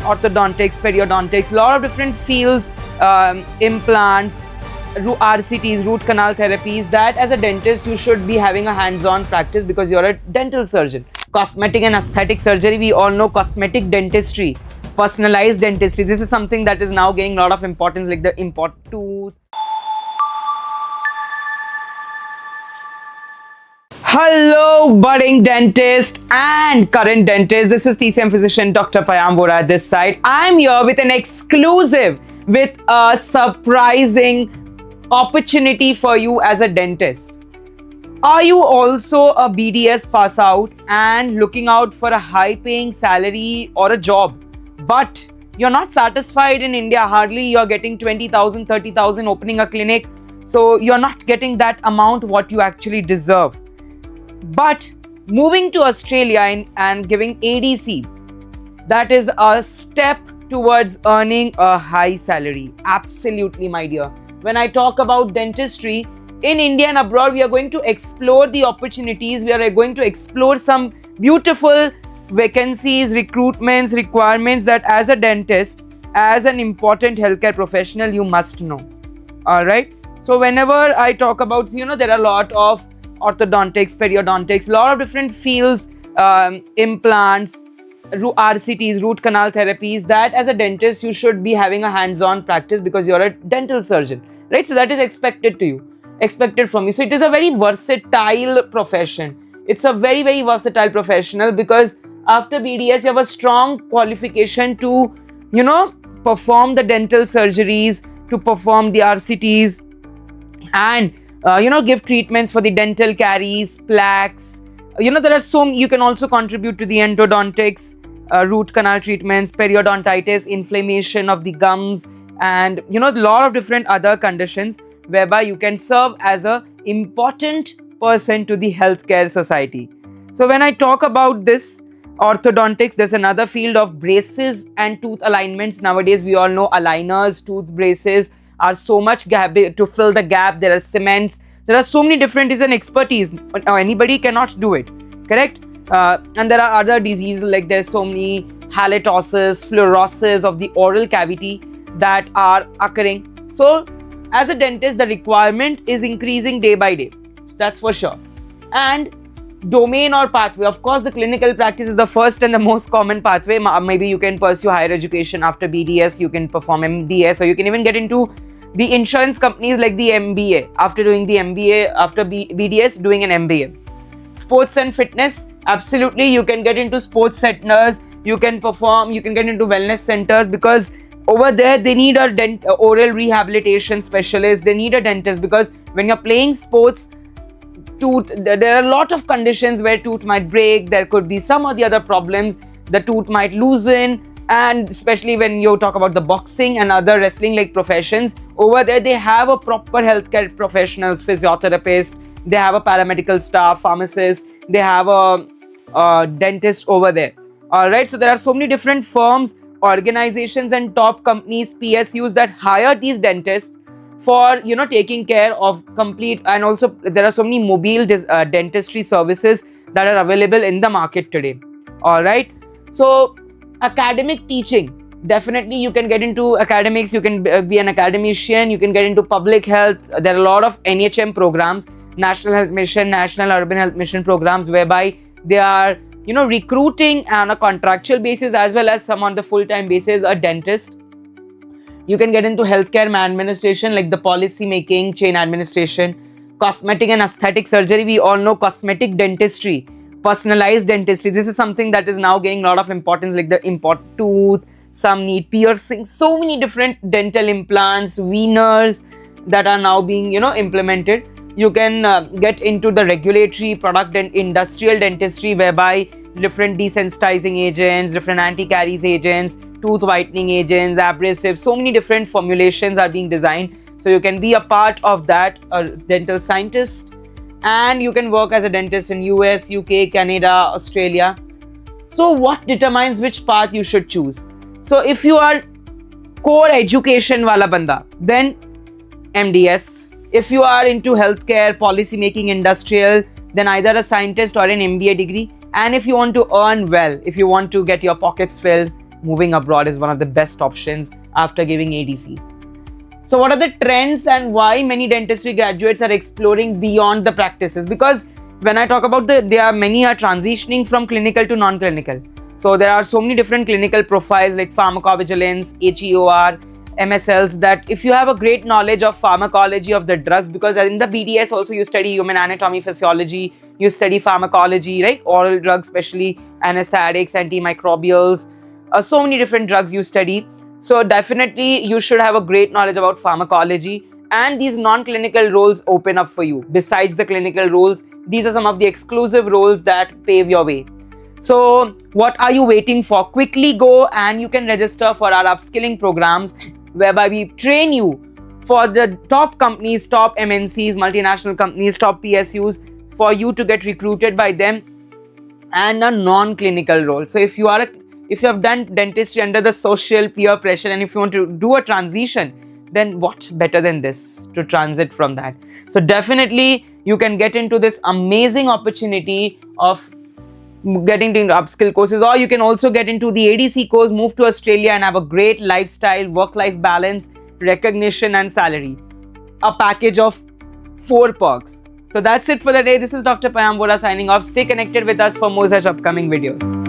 orthodontics, periodontics, a lot of different fields, implants, RCTs, root canal therapies, that as a dentist you should be having a hands-on practice because you're a dental surgeon. Cosmetic and aesthetic surgery, we all know cosmetic dentistry, personalized dentistry. This is something that is now gaining a lot of importance, like the import tooth. Hello budding dentist and current dentist. This is TCM physician Dr. Payam Vora this side. I'm here with an exclusive, with a surprising opportunity for you as a dentist. Are you also a BDS pass out and looking out for a high paying salary or a job, but you're not satisfied in India? Hardly you're getting 20,000, 30,000 opening a clinic, so you're not getting that amount what you actually deserve. But moving to Australia and giving ADC, that is a step towards earning a high salary. Absolutely, my dear. When I talk about dentistry in India and abroad, we are going to explore the opportunities. We are going to explore some beautiful vacancies, recruitments, requirements that as a dentist, as an important healthcare professional, you must know. All right. So whenever I talk about, there are a lot of orthodontics, periodontics, a lot of different fields, implants, RCTs, root canal therapies, that as a dentist you should be having a hands-on practice because you're a dental surgeon, right? So that is expected from you. So it is a very versatile profession. It's a very, very versatile professional because after BDS you have a strong qualification to, perform the dental surgeries, to perform the RCTs, and give treatments for the dental caries, plaques. There are you can also contribute to the endodontics, root canal treatments, periodontitis, inflammation of the gums, and a lot of different other conditions whereby you can serve as a important person to the healthcare society. So when I talk about this orthodontics, there's another field of braces and tooth alignments. Nowadays we all know aligners, tooth braces are so much gap to fill the gap. There are cements. There are so many different expertise. Anybody cannot do it, correct? And there are other diseases, like there's so many halitosis, fluorosis of the oral cavity that are occurring. So as a dentist, the requirement is increasing day by day. That's for sure. And domain or pathway, of course, the clinical practice is the first and the most common pathway. Maybe you can pursue higher education after BDS, you can perform MDS, or you can even get into the insurance companies like the MBA. After doing the MBA, after BDS, doing an MBA. Sports and fitness, absolutely, you can get into sports centers, you can get into wellness centers, because over there they need a oral rehabilitation specialist, they need a dentist, because when you're playing sports, there are a lot of conditions where tooth might break, there could be some or the other problems, the tooth might loosen, and especially when you talk about the boxing and other wrestling like professions, over there they have a proper healthcare professionals, physiotherapists, they have a paramedical staff, pharmacist, they have a dentist over there. Alright, so there are so many different firms, organizations and top companies, PSUs, that hire these dentists for taking care of complete, and also there are so many mobile dentistry services that are available in the market today. All right, so academic teaching, definitely you can get into academics, you can be an academician, you can get into public health. There are a lot of NHM programs, National Health Mission, National Urban Health Mission programs, whereby they are recruiting on a contractual basis as well as some on the full-time basis a dentist. You can get into healthcare administration, like the policy making, chain administration, cosmetic and aesthetic surgery. We all know cosmetic dentistry, personalized dentistry. This is something that is now gaining a lot of importance, like the import tooth, some need piercing, so many different dental implants, veneers that are now being implemented. You can get into the regulatory product and industrial dentistry, whereby different desensitizing agents, different anti-caries agents, tooth whitening agents, abrasives, so many different formulations are being designed. So you can be a part of that, a dental scientist, and you can work as a dentist in US, UK, Canada, Australia. So what determines which path you should choose? So if you are core education wala banda, then MDS. If you are into healthcare, policy making, industrial, then either a scientist or an MBA degree. And if you want to earn well, if you want to get your pockets filled, moving abroad is one of the best options after giving ADC. So what are the trends and why many dentistry graduates are exploring beyond the practices? Because when I talk about many are transitioning from clinical to non-clinical. So there are so many different clinical profiles like pharmacovigilance, HEOR, MSLs, that if you have a great knowledge of pharmacology of the drugs, because in the BDS also you study human anatomy, physiology, you study pharmacology, right? Oral drugs, especially anesthetics, antimicrobials, so many different drugs you study. So definitely you should have a great knowledge about pharmacology, and these non-clinical roles open up for you. Besides the clinical roles, these are some of the exclusive roles that pave your way. So what are you waiting for? Quickly go and you can register for our upskilling programs, whereby we train you for the top companies, top MNCs, multinational companies, top PSUs, for you to get recruited by them, and a non-clinical role. So if you have done dentistry under the social peer pressure, and if you want to do a transition, then what better than this to transit from that? So definitely you can get into this amazing opportunity of getting into upskill courses, or you can also get into the ADC course, move to Australia and have a great lifestyle, work-life balance, recognition and salary. A package of 4 perks. So that's it for the day. This is Dr. Payam Vora signing off. Stay connected with us for more such upcoming videos.